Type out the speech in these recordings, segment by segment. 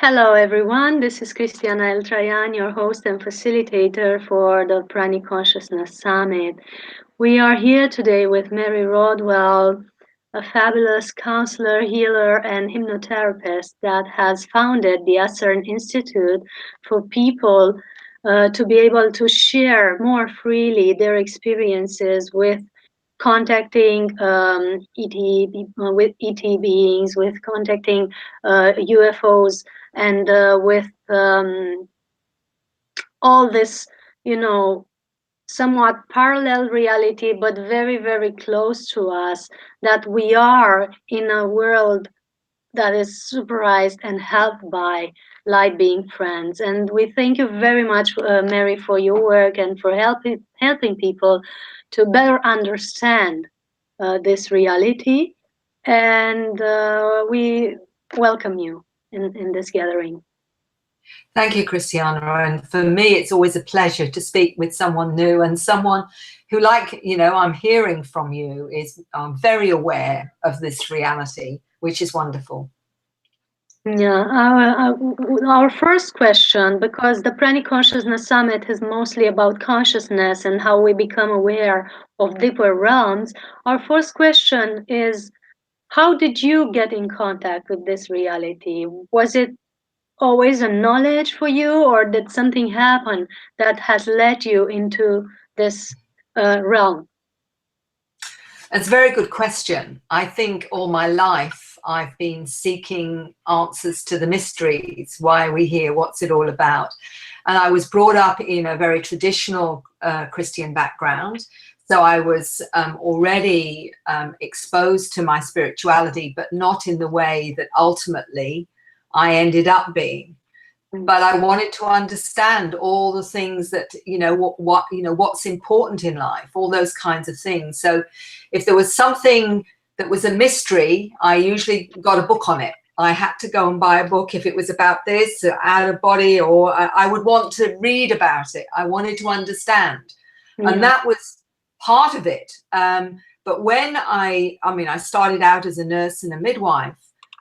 Hello, everyone. This is CRISTIANA, ELTRAYAN, your host and facilitator for the Pranic Consciousness Summit. We are here today with Mary Rodwell, a fabulous counselor, healer, and hypnotherapist that has founded the Asern Institute for people to be able to share more freely their experiences with contacting with ET beings, with contacting UFOs, and with all this, somewhat parallel reality, but very, very close to us, that we are in a world that is supervised and helped by light being friends. And we thank you very much, Mary, for your work and for helping people to better understand this reality. And we welcome you in this gathering. Thank you, Christiana. And for me, it's always a pleasure to speak with someone new and someone who, like, I'm hearing from you, is very aware of this reality, which is wonderful. Yeah, our first question, because the Pranic Consciousness Summit is mostly about consciousness and how we become aware of deeper realms. Our first question is, how did you get in contact with this reality? Was it always a knowledge for you, or did something happen that has led you into this realm? It's a very good question. I think all my life I've been seeking answers to the mysteries. Why are we here? What's it all about? And I was brought up in a very traditional Christian background. So I was already exposed to my spirituality, but not in the way that ultimately I ended up being. But I wanted to understand all the things that, what's important in life, all those kinds of things. So if there was something that was a mystery, I usually got a book on it. I had to go and buy a book if it was about this, out of body, or I would want to read about it. I wanted to understand. And that was part of it. But when I started out as a nurse and a midwife,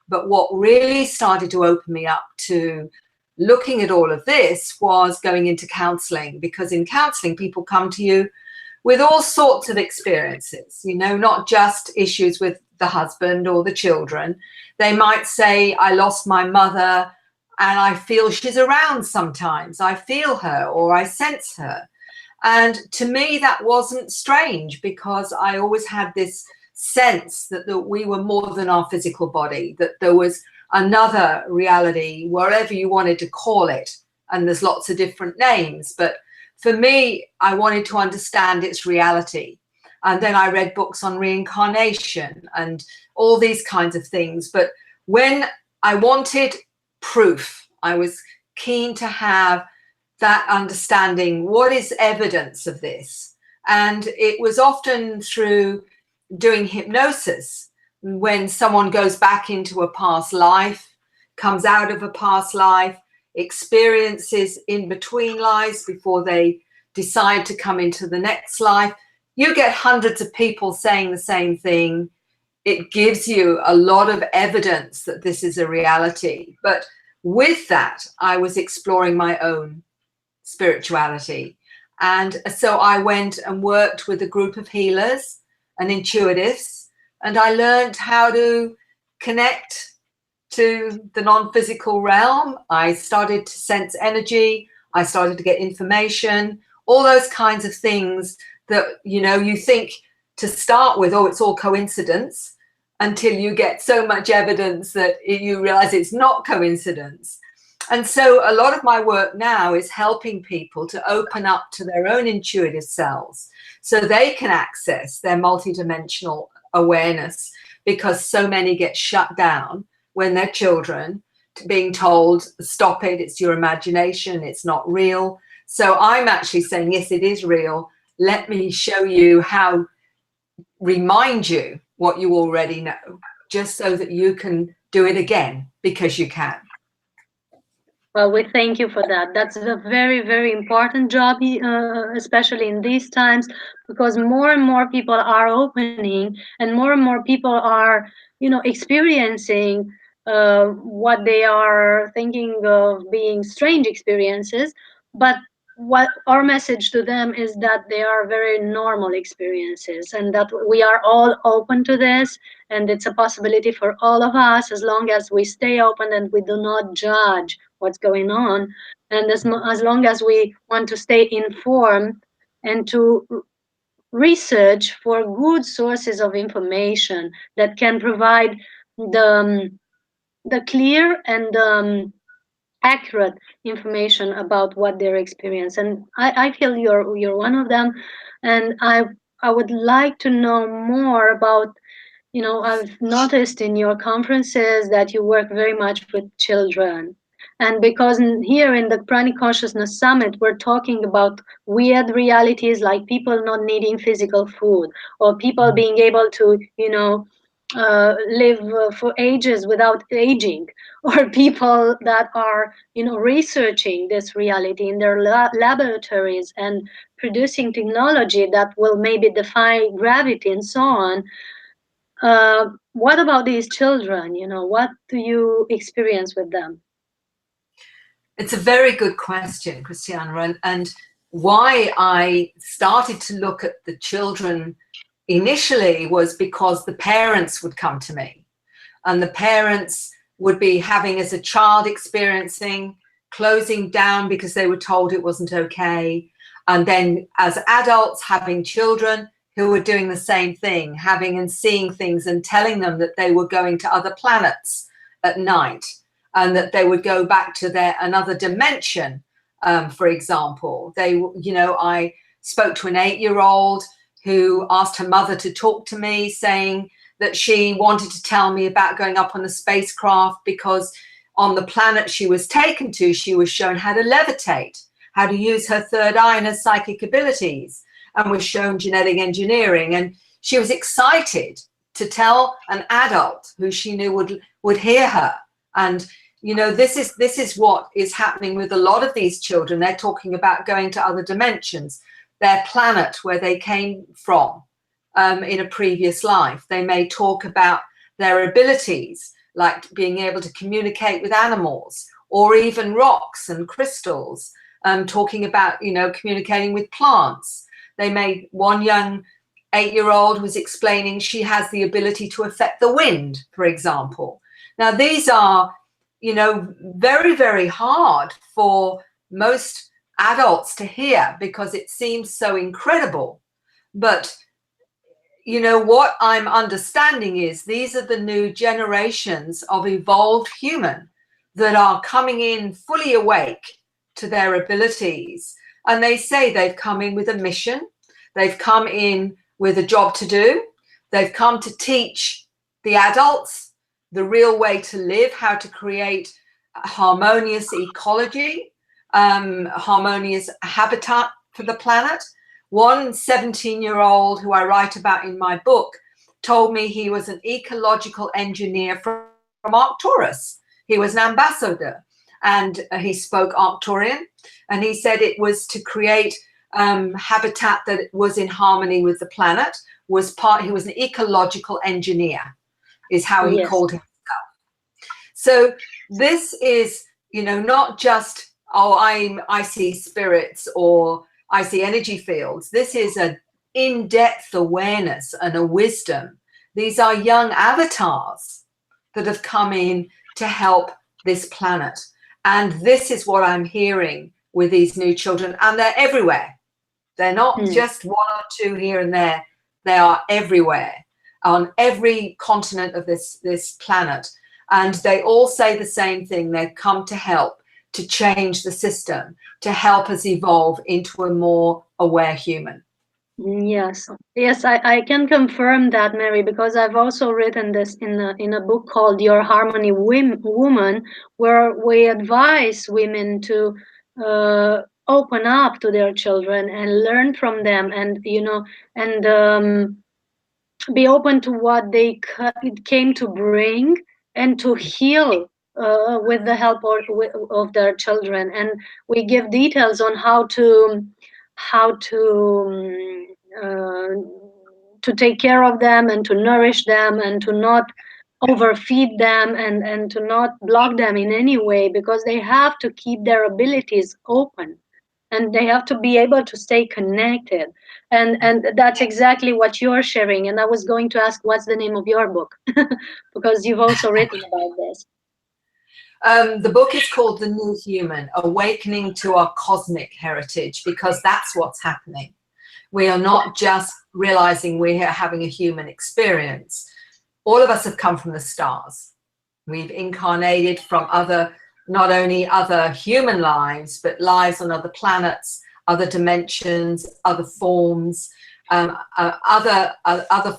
but what really started to open me up to looking at all of this was going into counseling, because in counseling, people come to you with all sorts of experiences, not just issues with the husband or the children. They might say, I lost my mother and I feel she's around sometimes. I feel her or I sense her. And to me, that wasn't strange, because I always had this sense that we were more than our physical body, that there was another reality, wherever you wanted to call it. And there's lots of different names. But for me, I wanted to understand its reality. And then I read books on reincarnation and all these kinds of things. But when I wanted proof, I was keen to have that understanding. What is evidence of this? And it was often through doing hypnosis. When someone goes back into a past life, comes out of a past life, experiences in between lives before they decide to come into the next life, you get hundreds of people saying the same thing. It gives you a lot of evidence that this is a reality. But with that, I was exploring my own spirituality. And so I went and worked with a group of healers and intuitives. And I learned how to connect to the non-physical realm. I started to sense energy. I started to get information, all those kinds of things that, you think to start with, oh, it's all coincidence, until you get so much evidence that you realize it's not coincidence. And so a lot of my work now is helping people to open up to their own intuitive selves so they can access their multidimensional awareness, because so many get shut down when they're children, being told, stop it, it's your imagination, it's not real. So I'm actually saying, yes, it is real. Let me show you how, remind you what you already know, just so that you can do it again, because you can. Well, we thank you for that. That's a very, very important job, especially in these times, because more and more people are opening and more people are, experiencing what they are thinking of being strange experiences, but what our message to them is that they are very normal experiences, and that we are all open to this, and it's a possibility for all of us as long as we stay open and we do not judge what's going on, and as long as we want to stay informed and to research for good sources of information that can provide the clear and accurate information about what they're experiencing. And I feel you're one of them, and I would like to know more about, I've noticed in your conferences that you work very much with children. And because here in the Pranic Consciousness Summit, we're talking about weird realities like people not needing physical food, or people being able to, live for ages without aging, or people that are, researching this reality in their laboratories and producing technology that will maybe defy gravity and so on. What about these children? What do you experience with them? It's a very good question, Christiana, and why I started to look at the children initially was because the parents would come to me, and the parents would be having, as a child, experiencing closing down because they were told it wasn't okay, and then as adults having children who were doing the same thing, having and seeing things and telling them that they were going to other planets at night, and that they would go back to another dimension. For example, I spoke to an 8-year-old who asked her mother to talk to me, saying that she wanted to tell me about going up on the spacecraft because on the planet she was taken to, she was shown how to levitate, how to use her third eye and her psychic abilities, and was shown genetic engineering. And she was excited to tell an adult who she knew would hear her. And this is what is happening with a lot of these children. They're talking about going to other dimensions, their planet where they came from in a previous life. They may talk about their abilities, like being able to communicate with animals or even rocks and crystals, talking about, communicating with plants. One young 8-year-old was explaining she has the ability to affect the wind, for example. Now, these are, very, very hard for most adults to hear because it seems so incredible. But, what I'm understanding is these are the new generations of evolved human that are coming in fully awake to their abilities. And they say they've come in with a mission. They've come in with a job to do. They've come to teach the adults the real way to live, how to create a harmonious ecology, harmonious habitat for the planet. One 17-year-old who I write about in my book told me he was an ecological engineer from Arcturus. He was an ambassador, and he spoke Arcturian, and he said it was to create habitat that was in harmony with the planet. He was an ecological engineer, is how he called himself. So this is, not just, I see spirits or I see energy fields. This is an in-depth awareness and a wisdom. These are young avatars that have come in to help this planet. And this is what I'm hearing with these new children. And they're everywhere. They're not just one or two here and there. They are everywhere, on every continent of this planet. And they all say the same thing. They've come to help, to change the system, to help us evolve into a more aware human. Yes, I can confirm that, Mary, because I've also written this in a book called Your Harmony Woman, where we advise women to open up to their children and learn from them, and be open to what they came to bring, and to heal with the help of their children. And we give details on how to to take care of them and to nourish them, and to not overfeed them and to not block them in any way, because they have to keep their abilities open and they have to be able to stay connected. And that's exactly what you're sharing. And I was going to ask, what's the name of your book? Because you've also written about this. The book is called The New Human, Awakening to Our Cosmic Heritage, because that's what's happening. We are not just realizing we're having a human experience. All of us have come from the stars. We've incarnated from not only other human lives, but lives on other planets, other dimensions, other forms, other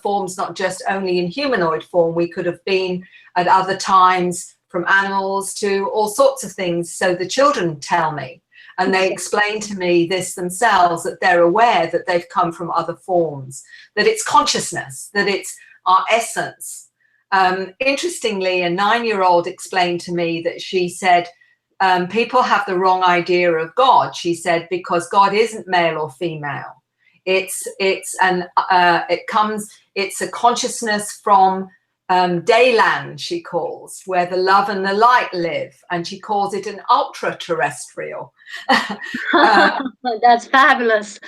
forms, not just only in humanoid form. We could have been at other times from animals to all sorts of things. So the children tell me, and they explain to me this themselves, that they're aware that they've come from other forms, that it's consciousness, that it's our essence. Interestingly, a 9-year-old explained to me that she said, people have the wrong idea of God. She said, because God isn't male or female. It's a consciousness from Dayland, she calls, where the love and the light live, and she calls it an ultra-terrestrial. That's fabulous.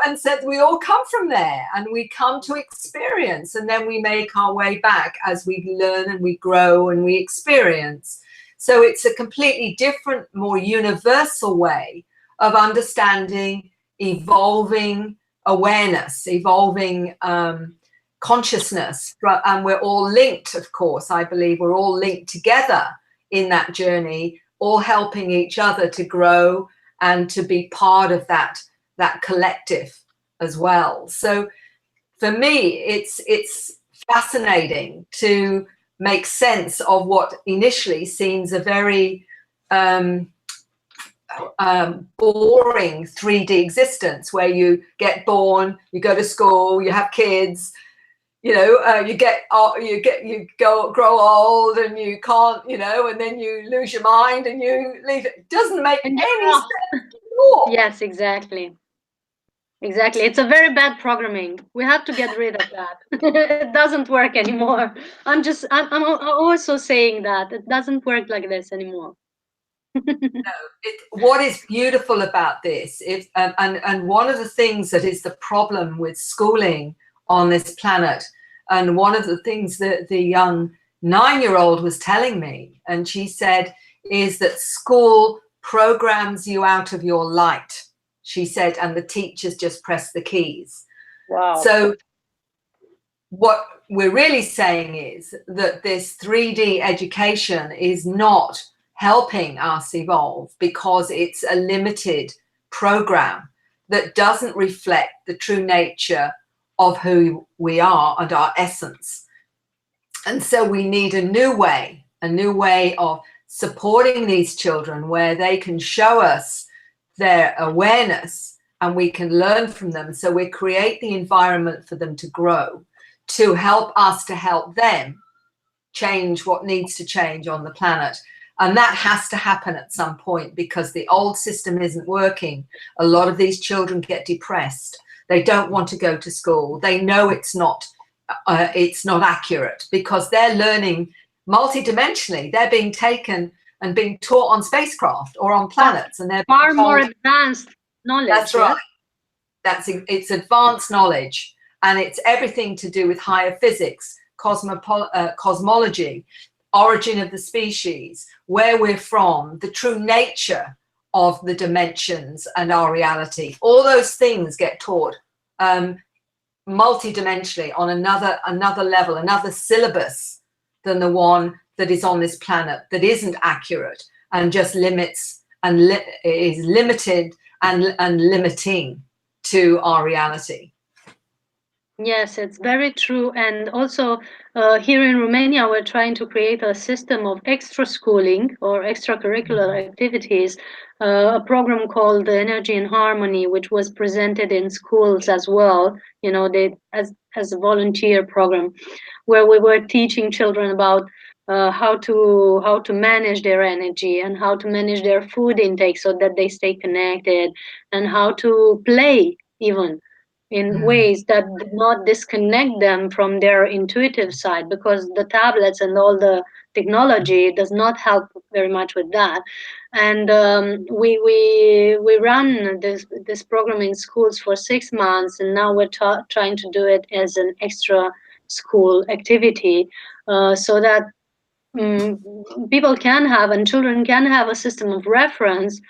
And said we all come from there, and we come to experience, and then we make our way back as we learn and we grow and we experience. So it's a completely different, more universal way of understanding, evolving awareness, evolving consciousness. And we're all linked, of course. I believe we're all linked together in that journey, all helping each other to grow and to be part of that collective as well. So for me, it's fascinating to make sense of what initially seems a very boring 3D existence, where you get born, you go to school, you have kids, you know, you grow old, and you can't, you know, and then you lose your mind and you leave. It doesn't make any sense at all. Yes, exactly. Exactly. It's a very bad programming. We have to get rid of that. It doesn't work anymore. I'm also saying that it doesn't work like this anymore. What is beautiful about this is, and one of the things that is the problem with schooling on this planet, and one of the things that the young 9-year-old was telling me, and she said, is that school programs you out of your light, she said, and the teachers just press the keys. Wow. So what we're really saying is that this 3D education is not helping us evolve, because it's a limited program that doesn't reflect the true nature of who we are and our essence. And so we need a new way of supporting these children, where they can show us their awareness and we can learn from them. So we create the environment for them to grow, to help us to help them change what needs to change on the planet. And that has to happen at some point, because the old system isn't working. A lot of these children get depressed. They don't want to go to school. They know it's not accurate, because they're learning multidimensionally. They're being taken and being taught on spacecraft or on planets, and they're far more advanced knowledge. That's right. It's advanced knowledge, and it's everything to do with higher physics, cosmology, origin of the species, where we're from, the true nature of the dimensions and our reality. All those things get taught multidimensionally on another level, another syllabus than the one that is on this planet, that isn't accurate and just limits and is limited and limiting to our reality. Yes, it's very true. And also here in Romania, we're trying to create a system of extra schooling or extracurricular activities, a program called Energy and Harmony, which was presented in schools as well, you know, as a volunteer program, where we were teaching children about how to manage their energy and how to manage their food intake so that they stay connected, and how to play even. in ways that did not disconnect them from their intuitive side, because the tablets and all the technology does not help very much with that. And we run this program in schools for 6 months, and now we're trying to do it as an extra school activity, so that people can have, and children can have, a system of reference,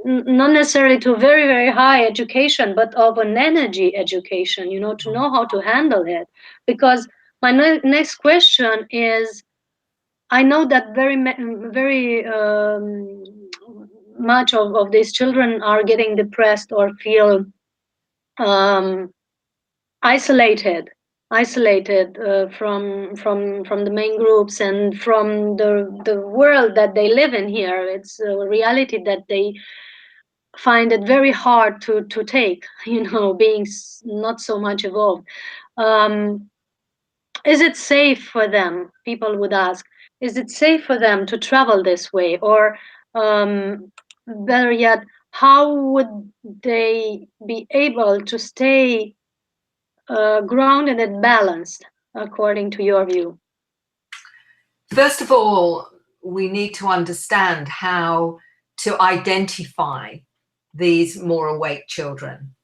not necessarily to very, very high education, but of an energy education, to know how to handle it. Because my next question is, I know that very much of these children are getting depressed or feel um, isolated from the main groups and from the world that they live in here. It's a reality that they find it very hard to take, being not so much evolved. um, is it safe for them, people would ask, is it safe for them to travel this way? Or better yet, how would they be able to stay grounded and balanced, according to your view? First of all, we need to understand how to identify these more awake children.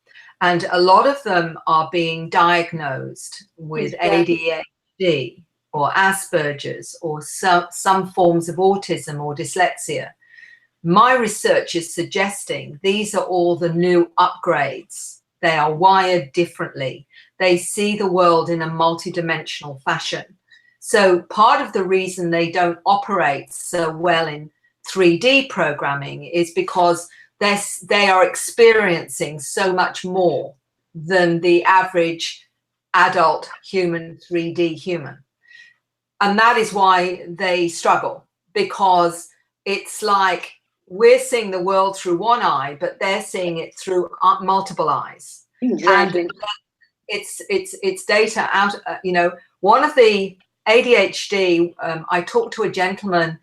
And a lot of them are being diagnosed with ADHD or Asperger's or some forms of autism or dyslexia. My research is suggesting these are all the new upgrades. They are wired differently. They see the world in a multidimensional fashion. So part of the reason they don't operate so well in 3D programming is because they are experiencing so much more than the average adult human 3D human. And that is why they struggle, because it's like we're seeing the world through one eye, but they're seeing it through multiple eyes. Exactly. And it's data out, one of the ADHD, I talked to a gentleman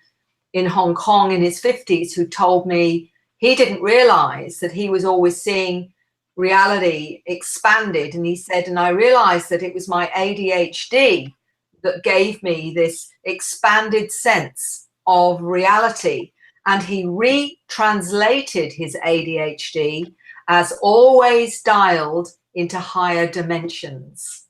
in Hong Kong in his 50s who told me he didn't realize that he was always seeing reality expanded. And he said, and I realized that it was my ADHD that gave me this expanded sense of reality. And he retranslated his ADHD as always dialed into higher dimensions.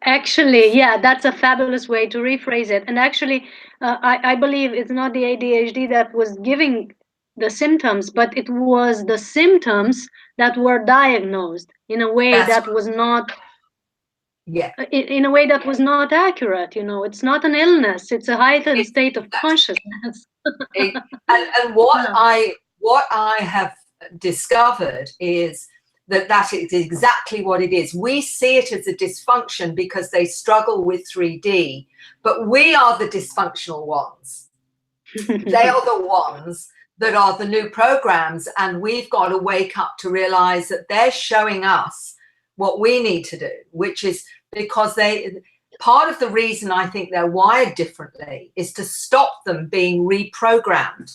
Actually, yeah, that's a fabulous way to rephrase it. And actually, I believe it's not the ADHD that was giving the symptoms, but it was the symptoms that were diagnosed in a way that was not, in a way that was not accurate. It's not an illness; it's a heightened state of consciousness. And what I have discovered is that is exactly what it is. We see it as a dysfunction because they struggle with 3D, but we are the dysfunctional ones. They are the ones that are the new programs, and we've got to wake up to realize that they're showing us what we need to do, which is because part of the reason I think they're wired differently is to stop them being reprogrammed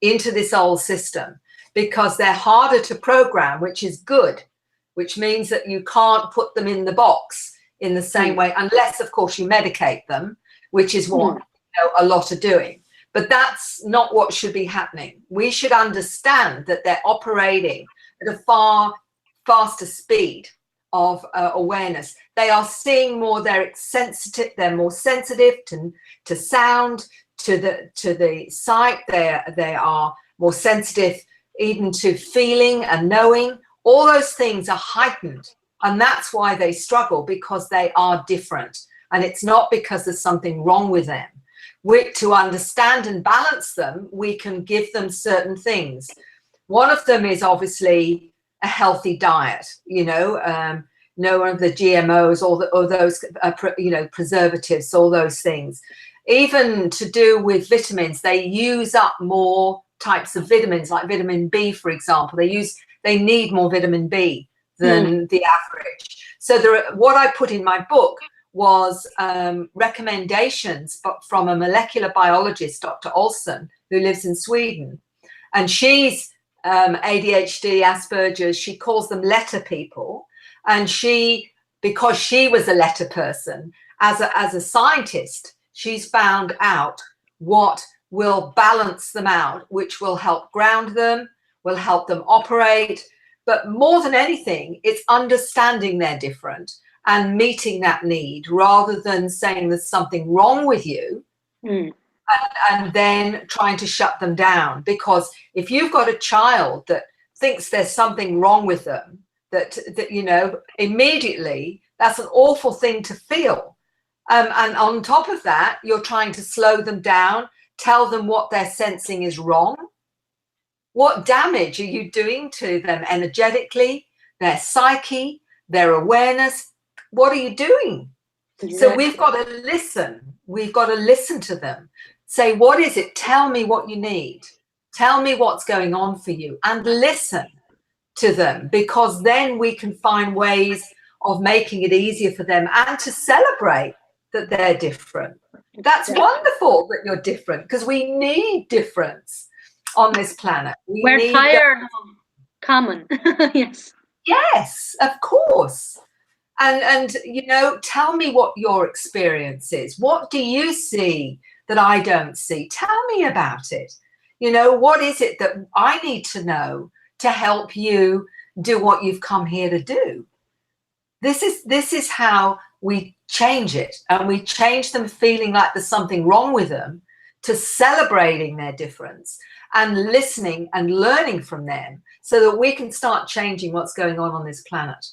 into this old system, because they're harder to program, which is good, which means that you can't put them in the box in the same way, unless, of course, you medicate them, which is what a lot are doing. But that's not what should be happening. We should understand that they're operating at a far faster speed of awareness. They are seeing more. They're more sensitive to sound, to the sight. They are more sensitive even to feeling and knowing. All those things are heightened, and that's why they struggle, because they are different. And it's not because there's something wrong with them. To understand and balance them, we can give them certain things. One of them is obviously a healthy diet, no one of the GMOs or those preservatives, all those things. Even to do with vitamins, they use up more types of vitamins, like vitamin B, for example. They need more vitamin B than the average. So what I put in my book was recommendations from a molecular biologist, Dr. Olsen, who lives in Sweden. And she's ADHD, Asperger's, she calls them letter people. And because she was a letter person, as a scientist, she's found out what will balance them out, which will help ground them, will help them operate. But more than anything, it's understanding they're different and meeting that need, rather than saying there's something wrong with you. And then trying to shut them down. Because if you've got a child that thinks there's something wrong with them, that you know, immediately, that's an awful thing to feel. And on top of that, you're trying to slow them down, tell them what they're sensing is wrong. What damage are you doing to them energetically, their psyche, their awareness? What are you doing? Exactly. So we've got to listen. We've got to listen to them. Say, what is it? Tell me what you need. Tell me what's going on for you, and listen to them, because then we can find ways of making it easier for them and to celebrate that they're different. That's wonderful that you're different, because we need difference on this planet. We're tired of common. Yes. Yes, of course. And you know, tell me what your experience is. What do you see that I don't see? Tell me about it. You know, what is it that I need to know to help you do what you've come here to do? This is how we change it, and we change them feeling like there's something wrong with them, to celebrating their difference and listening and learning from them, so that we can start changing what's going on this planet.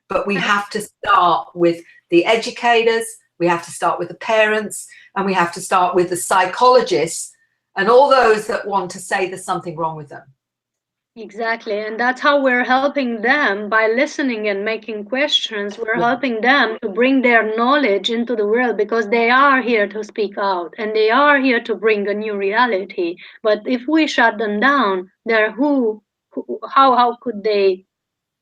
But we have to start with the educators, we have to start with the parents, and we have to start with the psychologists and all those that want to say there's something wrong with them. Exactly. And that's how we're helping them, by listening and making questions. We're helping them to bring their knowledge into the world, because they are here to speak out and they are here to bring a new reality. But if we shut them down, how could they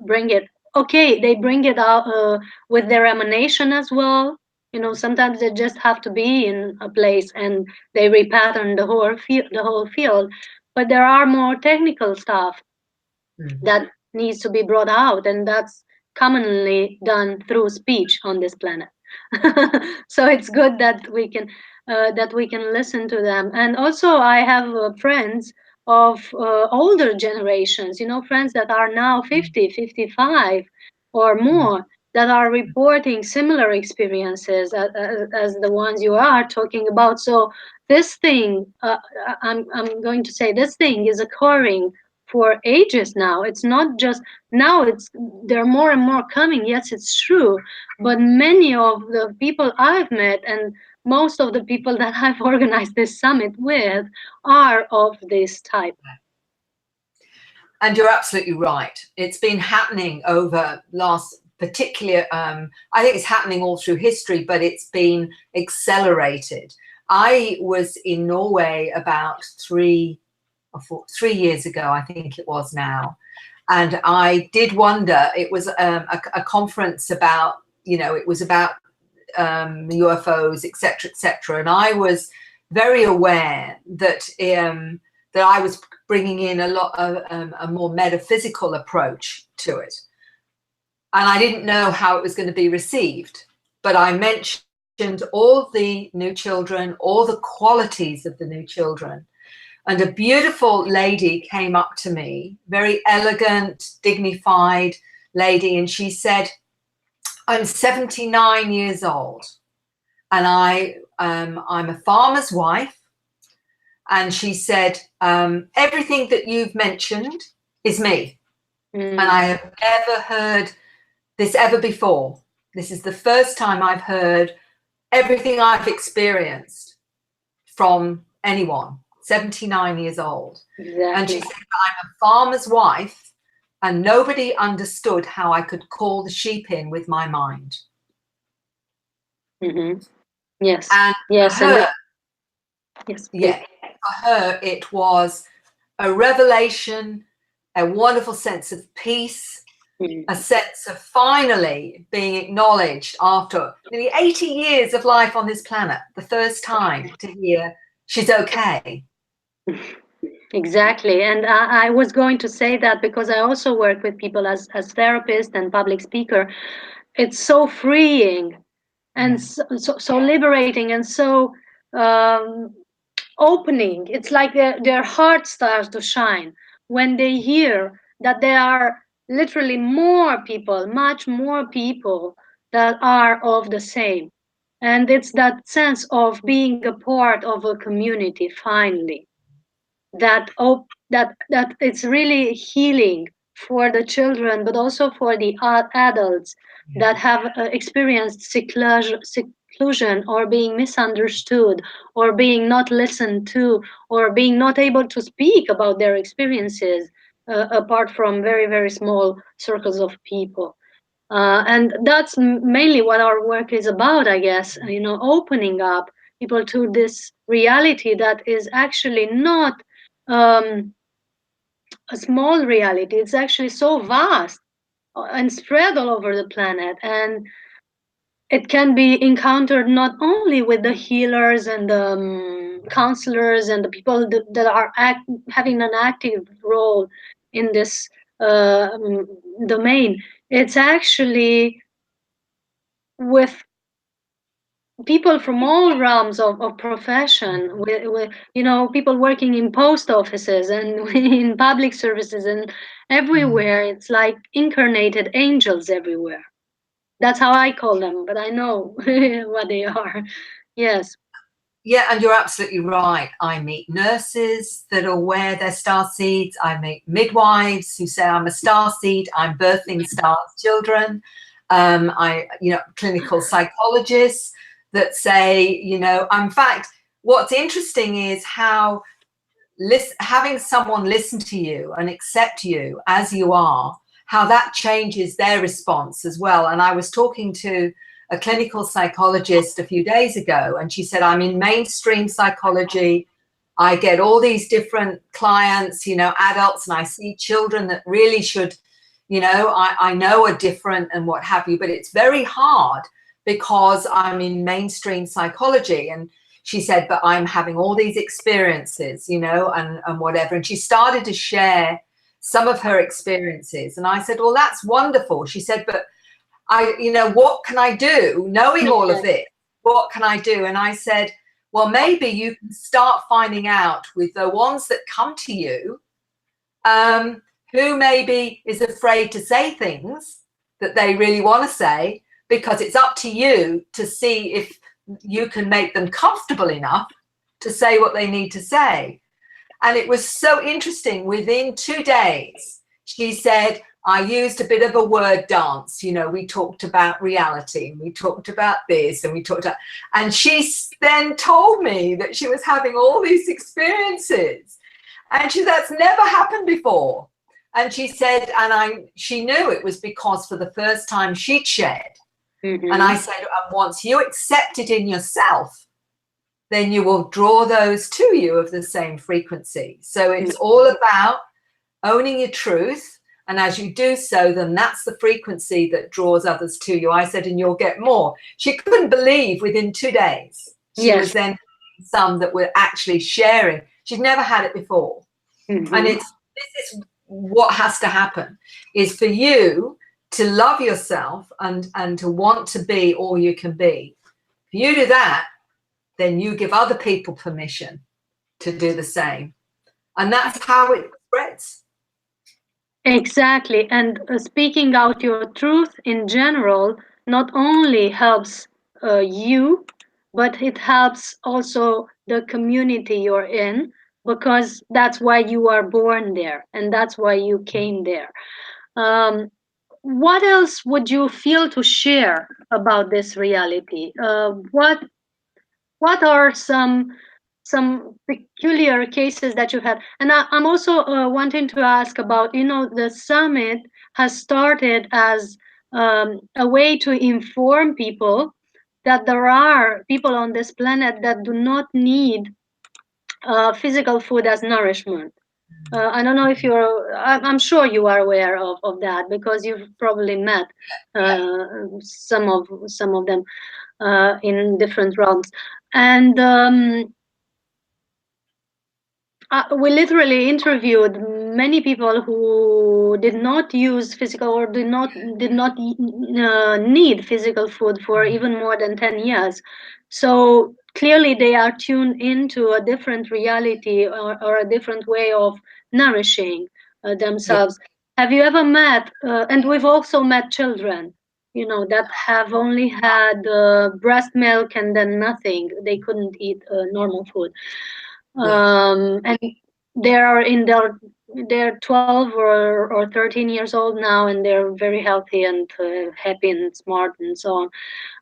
bring it? Okay, they bring it out with their emanation as well. You know, sometimes they just have to be in a place and they repattern the whole field. But there are more technical stuff that needs to be brought out, and that's commonly done through speech on this planet. So it's good that we can listen to them. And also, I have friends of older generations, you know, friends that are now 50, 55 or more, that are reporting similar experiences as the ones you are talking about. So this thing, I'm going to say, this thing is occurring for ages now. It's not just now, there are more and more coming. Yes, it's true. But many of the people I've met, and most of the people that I've organized this summit with, are of this type. And you're absolutely right. It's been happening over last, particularly, I think it's happening all through history, but it's been accelerated. I was in Norway about 3 years ago, I think it was now. And I did wonder, it was a conference about, you know, it was about UFOs, etc. And I was very aware that that I was bringing in a lot of a more metaphysical approach to it. And I didn't know how it was going to be received. But I mentioned all the new children, all the qualities of the new children. And a beautiful lady came up to me, very elegant, dignified lady, and she said, I'm 79 years old, and I'm a farmer's wife. And she said, everything that you've mentioned is me. And I have never heard this ever before. This is the first time I've heard everything I've experienced from anyone. 79 years old. Exactly. And she said, I'm a farmer's wife, and nobody understood how I could call the sheep in with my mind. Yes. And yes. For her, yes. Yeah. For her, it was a revelation, a wonderful sense of peace, a sense of finally being acknowledged after nearly 80 years of life on this planet, the first time to hear she's okay. Exactly. And I was going to say that because I also work with people as therapist and public speaker. It's so freeing and Yeah. so liberating and so um, opening. It's like their heart starts to shine when they hear that there are literally more people, much more people that are of the same. And it's that sense of being a part of a community finally that it's really healing for the children but also for the adults that have experienced seclusion or being misunderstood or being not listened to or being not able to speak about their experiences apart from very very small circles of people. And that's mainly what our work is about, I guess, opening up people to this reality that is actually not um, a small reality. It's actually so vast and spread all over the planet. And it can be encountered not only with the healers and the counselors and the people that are having an active role in this domain. It's actually with people from all realms of profession, with people working in post offices and in public services and Mm. everywhere. It's like incarnated angels everywhere. That's how I call them, but I know what they are. Yes. Yeah, and you're absolutely right. I meet nurses that are aware they're star seeds. I meet midwives who say, I'm a star seed, I'm birthing stars children. Clinical psychologists that say, in fact, what's interesting is how having someone listen to you and accept you as you are, how that changes their response as well. And I was talking to a clinical psychologist a few days ago, and she said, I'm in mainstream psychology. I get all these different clients, adults, and I see children that really should, I know are different and what have you, but it's very hard because I'm in mainstream psychology. And she said, but I'm having all these experiences, and whatever. And she started to share some of her experiences. And I said, well, that's wonderful. She said, but what can I do? Knowing all of this, what can I do? And I said, well, maybe you can start finding out with the ones that come to you, who maybe is afraid to say things that they really want to say, because it's up to you to see if you can make them comfortable enough to say what they need to say. And it was so interesting. Within 2 days, she said, I used a bit of a word dance. We talked about reality and we talked about this and we talked about, and she then told me that she was having all these experiences. And that's never happened before. And she said, she knew it was because for the first time she'd shared. Mm-hmm. And I said, and once you accept it in yourself, then you will draw those to you of the same frequency. So it's all about owning your truth. And as you do so, then that's the frequency that draws others to you. I said, and you'll get more. She couldn't believe within 2 days. She was then some that were actually sharing. She'd never had it before. Mm-hmm. And this is what has to happen, is for you to love yourself and to want to be all you can be. If you do that, then you give other people permission to do the same. And that's how it spreads. Exactly. And speaking out your truth in general not only helps you, but it helps also the community you're in, because that's why you are born there and that's why you came there. What else would you feel to share about this reality? What are some peculiar cases that you had? And I'm also wanting to ask about, the summit has started as a way to inform people that there are people on this planet that do not need physical food as nourishment. I don't know if I'm sure you are aware of that because you've probably met some of them in different realms. And we literally interviewed many people who did not use physical or did not need physical food for even more than 10 years. So clearly they are tuned into a different reality, or a different way of nourishing Yeah, themselves. Have you ever met, and we've also met children, that have only had breast milk and then nothing. They couldn't eat normal food. yeah. And they're 12 or 13 years old now, and they're very healthy and happy and smart and so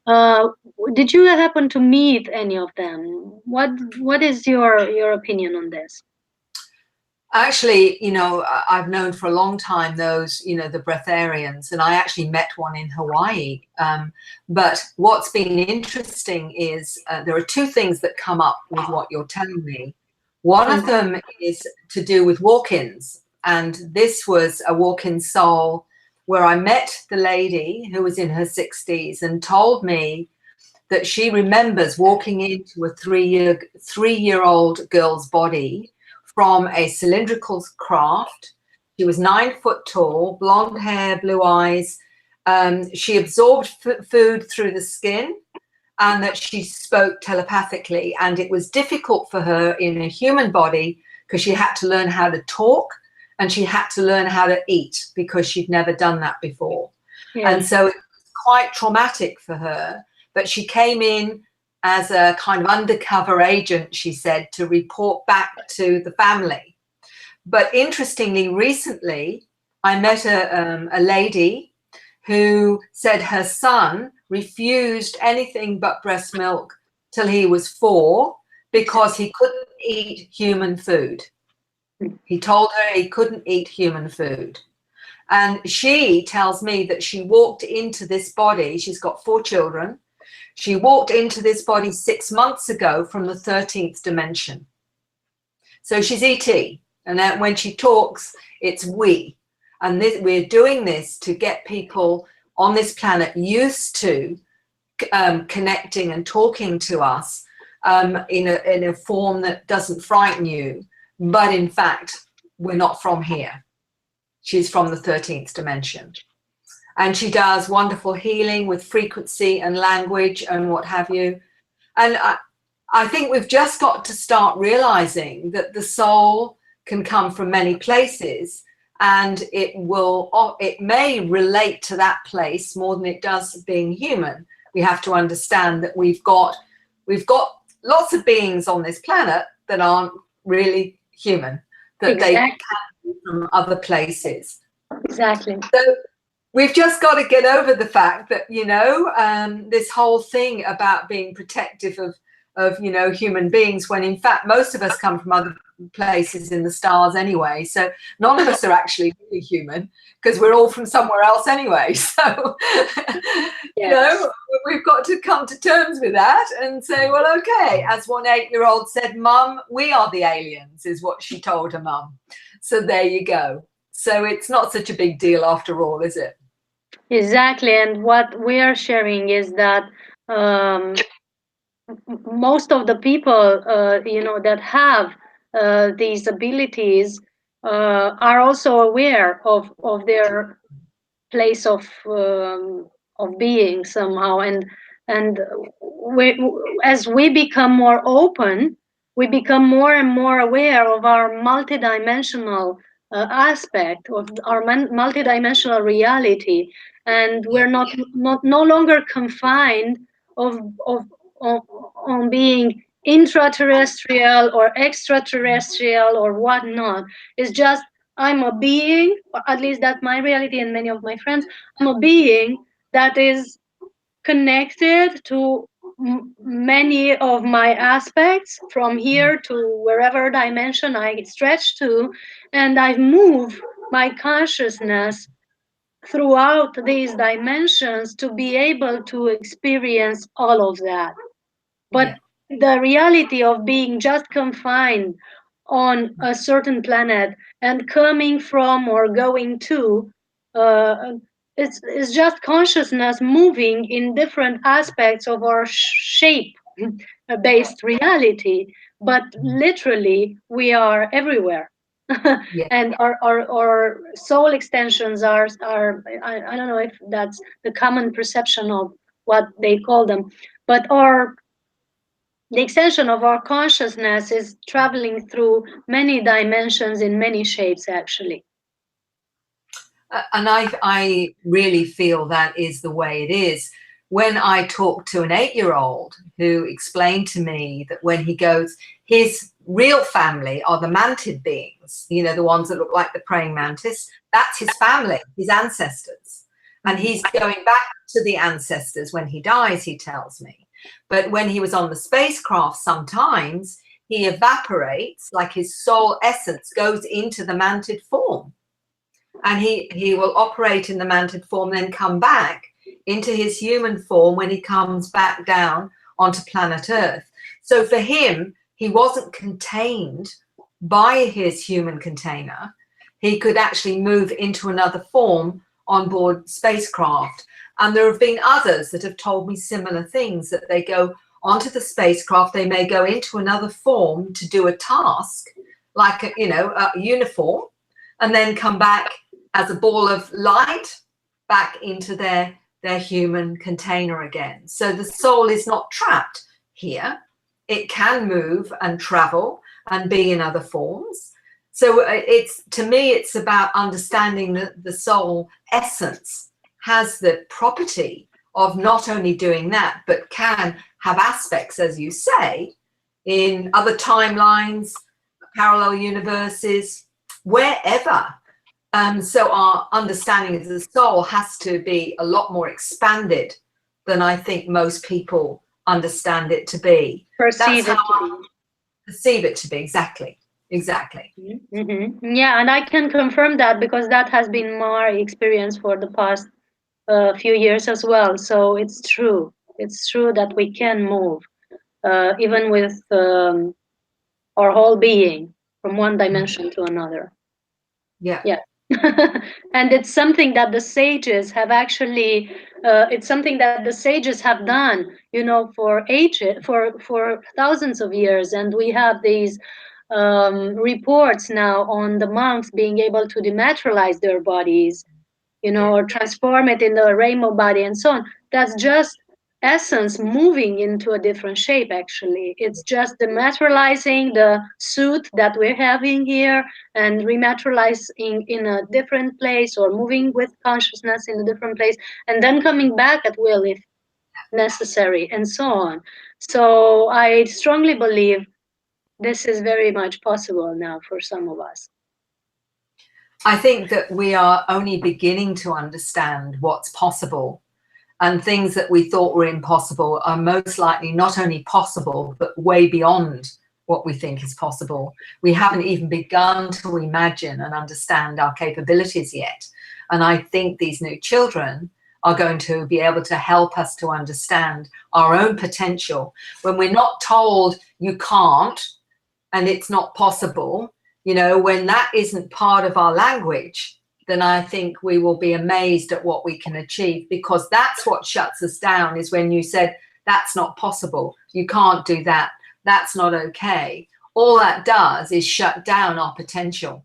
on. Did you happen to meet any of them? What is your opinion on this? Actually, I've known for a long time those, the breatharians, and I actually met one in Hawaii. But what's been interesting is there are two things that come up with what you're telling me. One of them is to do with walk-ins, and this was a walk-in soul where I met the lady who was in her 60s and told me that she remembers walking into a three-year-old girl's body from a cylindrical craft. She was 9 foot tall, blonde hair, blue eyes. She absorbed food through the skin, and that she spoke telepathically. And it was difficult for her in a human body because she had to learn how to talk and she had to learn how to eat because she'd never done that before. Yeah. And so it was quite traumatic for her. But she came in as a kind of undercover agent, she said, to report back to the family. But interestingly, recently, I met a lady who said her son refused anything but breast milk till he was 4 because he couldn't eat human food. He told her he couldn't eat human food. And she tells me that she walked into this body. She's got 4 children. She walked into this body 6 months ago from the 13th dimension. So she's ET. And then when she talks, it's we. And we're doing this to get people on this planet used to connecting and talking to us in a form that doesn't frighten you. But in fact, we're not from here. She's from the 13th dimension. And she does wonderful healing with frequency and language and what have you. And I think we've just got to start realizing that the soul can come from many places, and it may relate to that place more than it does being human. We have to understand that we've got lots of beings on this planet that aren't really human, that Exactly. they come from other places. Exactly. So we've just got to get over the fact that, this whole thing about being protective of human beings, when in fact most of us come from other places in the stars anyway. So none of us are actually really human because we're all from somewhere else anyway. So, Yes. we've got to come to terms with that and say, well, okay, as one 8-year-old said, Mum, we are the aliens, is what she told her mum. So there you go. So it's not such a big deal after all, is it? Exactly. And what we are sharing is that most of the people, that have these abilities are also aware of their place of being somehow, and as we become more open, we become more and more aware of our multidimensional aspect of our multidimensional reality, and we're not no longer confined of of on being intraterrestrial or extraterrestrial or whatnot. It's just I'm a being, or at least that's my reality and many of my friends. I'm a being that is connected to many of my aspects from here to wherever dimension I stretch to, and I move my consciousness throughout these dimensions to be able to experience all of that. But Yeah. the reality of being just confined on a certain planet and coming from or going to, uh, it's just consciousness moving in different aspects of our shape based reality. but literally we are everywhere. Yeah. And our soul extensions are I don't know if that's the common perception of what they call them, but our the extension of our consciousness is traveling through many dimensions in many shapes, actually. And I really feel that is the way it is. When I talked to an 8-year-old who explained to me that when he goes, his real family are the mantid beings, you know, the ones that look like the praying mantis. That's his family, his ancestors. And he's going back to the ancestors when he dies, he tells me. But when he was on the spacecraft, sometimes he evaporates, like his soul essence goes into the mantid form. And he will operate in the mantid form, then come back into his human form when he comes back down onto planet Earth. So for him, he wasn't contained by his human container. He could actually move into another form on board spacecraft. And there have been others that have told me similar things, that they go onto the spacecraft, they may go into another form to do a task, like a, you know, a uniform, and then come back as a ball of light back into their human container again. So the soul is not trapped here. It can move and travel and be in other forms. So it's, to me, it's about understanding that the soul essence has the property of not only doing that, but can have aspects, as you say, in other timelines, parallel universes, wherever. So our understanding of the soul has to be a lot more expanded than I think most people understand it to be. Perceive That's it how to I perceive it to be. Exactly. be. Yeah, and I can confirm that because that has been my experience for the past few years as well. So it's true. It's true that we can move, even with our whole being, from one dimension to another. Yeah. Yeah. And it's something that the sages have actually it's something that the sages have done, you know, for ages, for thousands of years. And we have these reports now on the monks being able to dematerialize their bodies, you know, or transform it in a rainbow body and so on. That's just essence moving into a different shape. Actually, it's just dematerializing the suit that we're having here and rematerializing in a different place, or moving with consciousness in a different place, and then coming back at will if necessary, and so on. So I strongly believe this is very much possible now for some of us. I think that we are only beginning to understand what's possible, and things that we thought were impossible are most likely not only possible, but way beyond what we think is possible. We haven't even begun to imagine and understand our capabilities yet. And I think these new children are going to be able to help us to understand our own potential. When we're not told you can't and it's not possible, you know, when that isn't part of our language, then I think we will be amazed at what we can achieve, because that's what shuts us down, is when you said, that's not possible, you can't do that, that's not okay. All that does is shut down our potential.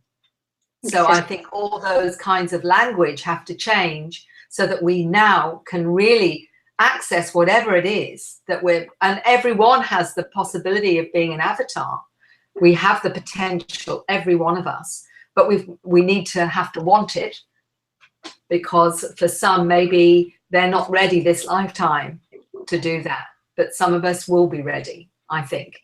So I think all those kinds of language have to change so that we now can really access whatever it is that we're, and everyone has the possibility of being an avatar. We have the potential, every one of us, but we need to have to want it, because for some, maybe they're not ready this lifetime to do that, but some of us will be ready, I think.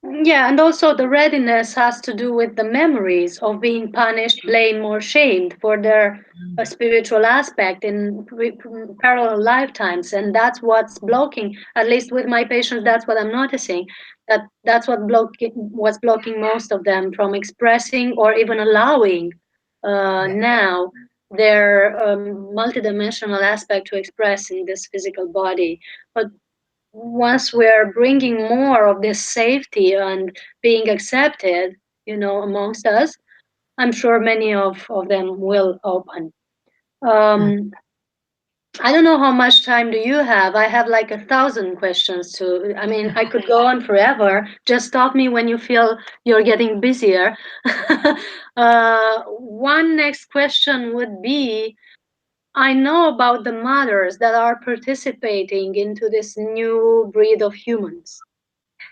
Yeah, and also the readiness has to do with the memories of being punished, blamed, or shamed for their spiritual aspect in parallel lifetimes, and that's what's blocking. At least with my patients, that's what I'm noticing. That's what was blocking most of them from expressing or even allowing now their multidimensional aspect to express in this physical body. But once we're bringing more of this safety and being accepted, you know, amongst us, I'm sure many of them will open. I don't know how much time do you have. I have like 1,000 questions to. I mean, I could go on forever. Just stop me when you feel you're getting busier. One next question would be, I know about the mothers that are participating into this new breed of humans.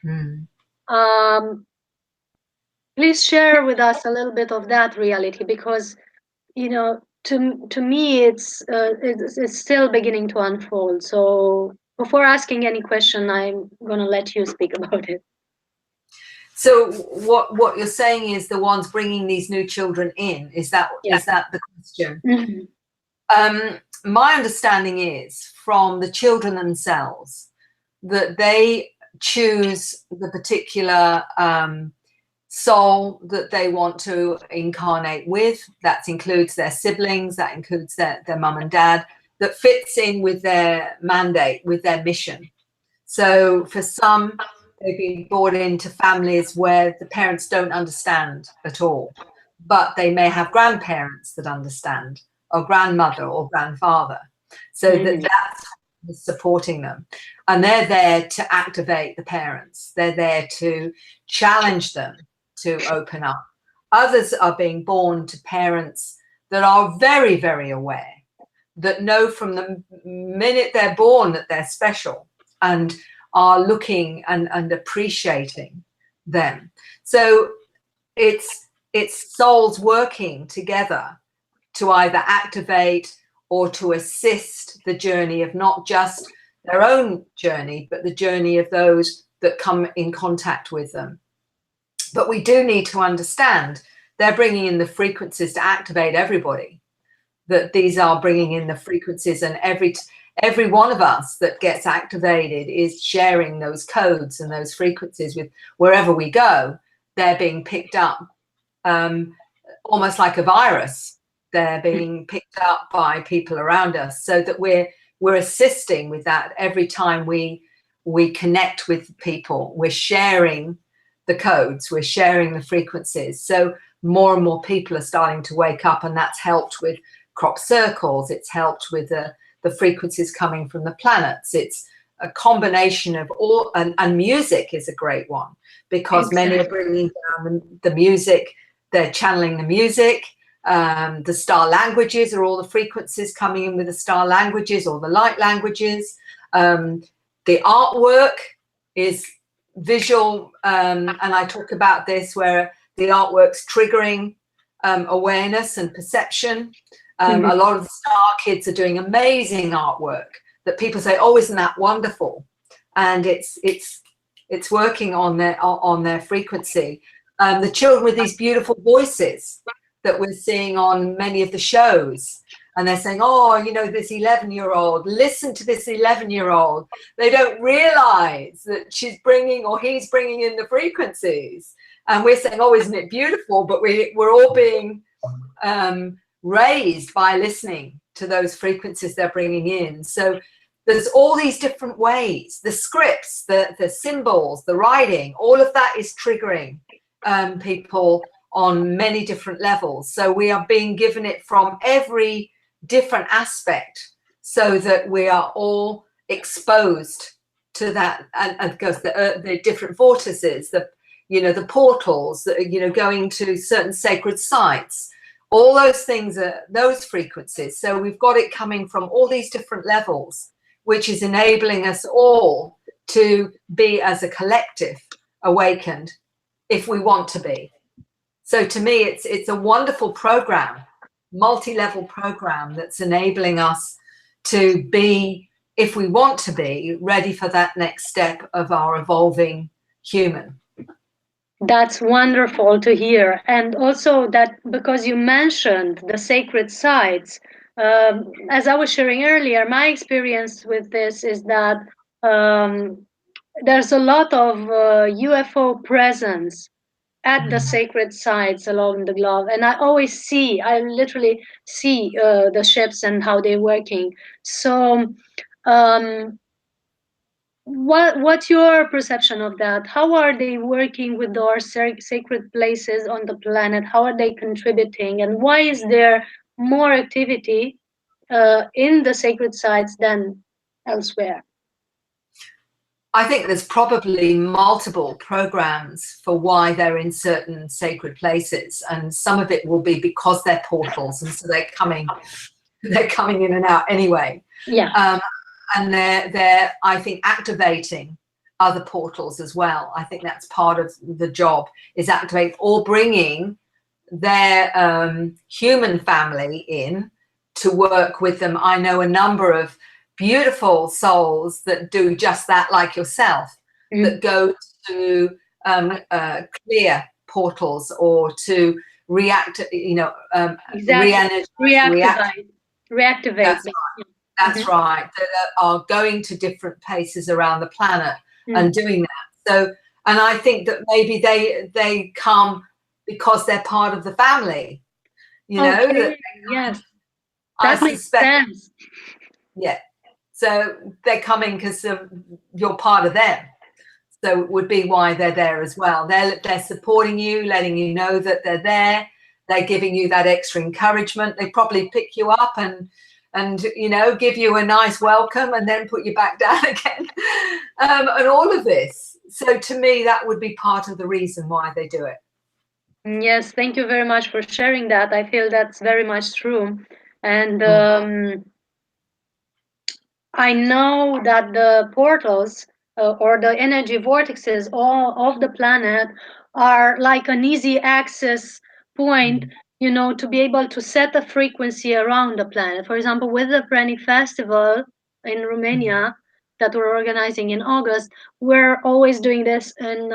Mm. Um, please share with us a little bit of that reality, because to me it's still beginning to unfold. So before asking any question, I'm gonna let you speak about it. So what you're saying is the ones bringing these new children in, is that Yeah. is that the question? Mhm. My understanding is from the children themselves that they choose the particular soul that they want to incarnate with. That includes their siblings, that includes their mum and dad, that fits in with their mandate, with their mission. So for some, they've been brought into families where the parents don't understand at all, but they may have grandparents that understand, or grandmother or grandfather. So Mhm. that's supporting them. And they're there to activate the parents. They're there to challenge them to open up. Others are being born to parents that are very, very aware, that know from the minute they're born that they're special, and are looking and appreciating them. So it's souls working together to either activate or to assist the journey of not just their own journey, but the journey of those that come in contact with them. But we do need to understand they're bringing in the frequencies to activate everybody, that these are bringing in the frequencies, and every one of us that gets activated is sharing those codes and those frequencies with wherever we go. They're being picked up, almost like a virus. They're being picked up by people around us, so that we're assisting with that. Every time we connect with people, we're sharing the codes, we're sharing the frequencies. So more and more people are starting to wake up, and that's helped with crop circles. It's helped with the frequencies coming from the planets. It's a combination of all, and music is a great one, because many are bringing down the music. They're channeling the music. The star languages are all the frequencies coming in with the star languages or the light languages. The artwork is visual, and I talk about this, where the artwork's triggering awareness and perception. A lot of the star kids are doing amazing artwork that people say, "Oh, isn't that wonderful?" And it's working on their frequency. The children with these beautiful voices that we're seeing on many of the shows, and they're saying, "Oh, this 11-year-old, listen to this 11-year-old." They don't realize that she's bringing, or he's bringing in the frequencies, and we're saying, "Oh, isn't it beautiful?" But we're all being raised by listening to those frequencies they're bringing in. So there's all these different ways, the scripts, the symbols, the writing, all of that is triggering people on many different levels. So we are being given it from every different aspect, so that we are all exposed to that. And of course the different vortices, the portals that are going to certain sacred sites. All those things are those frequencies. So we've got it coming from all these different levels, which is enabling us all to be, as a collective, awakened, if we want to be. So to me, it's a wonderful program, multi-level program, that's enabling us to be, if we want to be, ready for that next step of our evolving human. That's wonderful to hear. And also that, because you mentioned the sacred sites, as I was sharing earlier, my experience with this is that um, there's a lot of UFO presence at the sacred sites along the globe. And I literally see the ships and how they're working. So, um, what's your perception of that? How are they working with our sacred places on the planet? How are they contributing, and why is there more activity in the sacred sites than elsewhere? I think there's probably multiple programs for why they're in certain sacred places, and some of it will be because they're portals, and so they're coming in and out anyway. Yeah. And they're I think activating other portals as well. I think that's part of the job, is activate or bringing their human family in to work with them. I know a number of beautiful souls that do just that, like yourself, that go to clear portals or to react, Exactly. reactivate. Reactivate. That's right. That are going to different places around the planet and doing that. So, and I think that maybe they come because they're part of the family. Okay. Yes. That makes sense. Yeah. So they're coming because you're part of them. So it would be why they're there as well. They're supporting you, letting you know that they're there. They're giving you that extra encouragement. They probably pick you up and give you a nice welcome and then put you back down again, and all of this. So to me, that would be part of the reason why they do it. Yes, thank you very much for sharing that. I feel that's very much true. And I know that the portals or the energy vortexes all of the planet are like an easy access point, to be able to set a frequency around the planet. For example, with the Pranic Festival in Romania that we're organizing in August, we're always doing this, and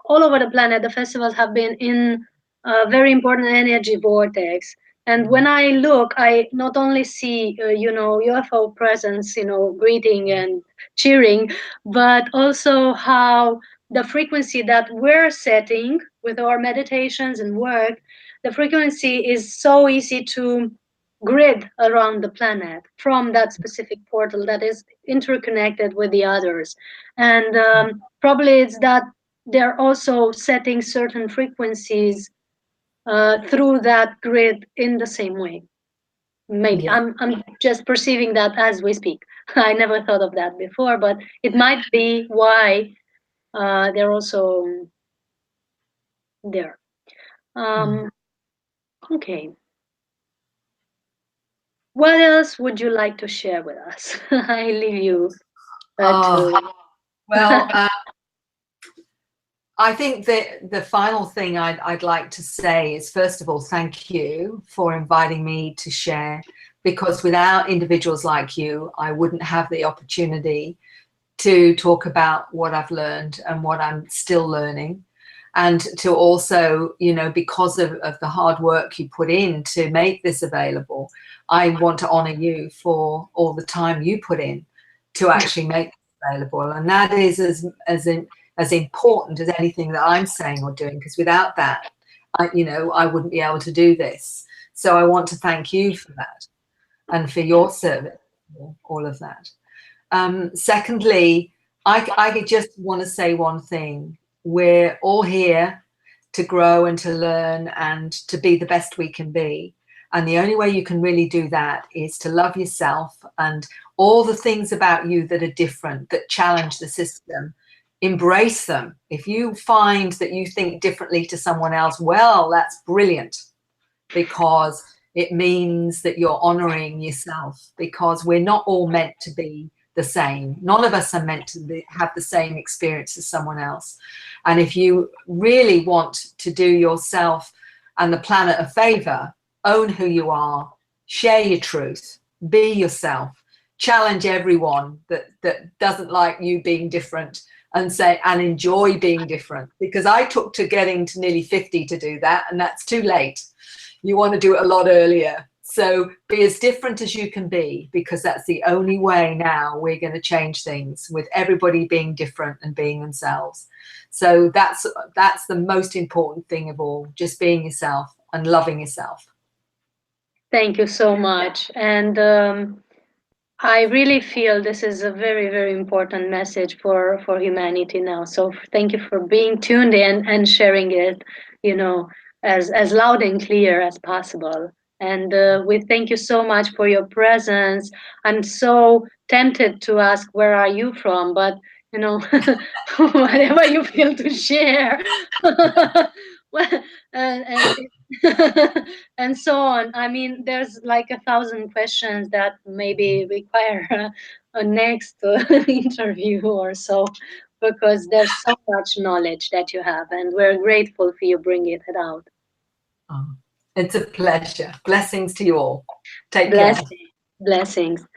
all over the planet, the festivals have been in a very important energy vortex. And when I look, I not only see, UFO presence, greeting and cheering, but also how the frequency that we're setting with our meditations and work, the frequency is so easy to grid around the planet from that specific portal that is interconnected with the others. And probably it's that they're also setting certain frequencies through that grid in the same way. Maybe I'm just perceiving that as we speak. I never thought of that before, but it might be why they're also there. Okay. What else would you like to share with us? I leave you to. Well, I think that the final thing I'd like to say is, first of all, thank you for inviting me to share, because without individuals like you, I wouldn't have the opportunity to talk about what I've learned and what I'm still learning. And to also, because of the hard work you put in to make this available, I want to honor you for all the time you put in to actually make it available. And that is as important as anything that I'm saying or doing, because without that, I wouldn't be able to do this. So I want to thank you for that and for your service, all of that. Secondly, I just want to say one thing. We're all here to grow and to learn and to be the best we can be. And the only way you can really do that is to love yourself and all the things about you that are different, that challenge the system. Embrace them. If you find that you think differently to someone else, well, that's brilliant, because it means that you're honoring yourself, because we're not all meant to be the same. None of us are meant to have the same experience as someone else. And if you really want to do yourself and the planet a favor, own who you are, share your truth, be yourself, challenge everyone that doesn't like you being different, and enjoy being different. Because I took to getting to nearly 50 to do that, and that's too late. You want to do it a lot earlier. So be as different as you can be, because that's the only way now we're going to change things, with everybody being different and being themselves. So that's the most important thing of all, just being yourself and loving yourself. Thank you so much. And I really feel this is a very, very important message for humanity now. So thank you for being tuned in and sharing it, as loud and clear as possible. And we thank you so much for your presence. I'm so tempted to ask, where are you from? But, whatever you feel to share. Well, and and so on. I mean, there's like 1,000 questions that maybe require a next interview or so, because there's so much knowledge that you have, and we're grateful for you bringing it out. Oh, it's a pleasure. Blessings to you all. Take care. Blessings. Blessings.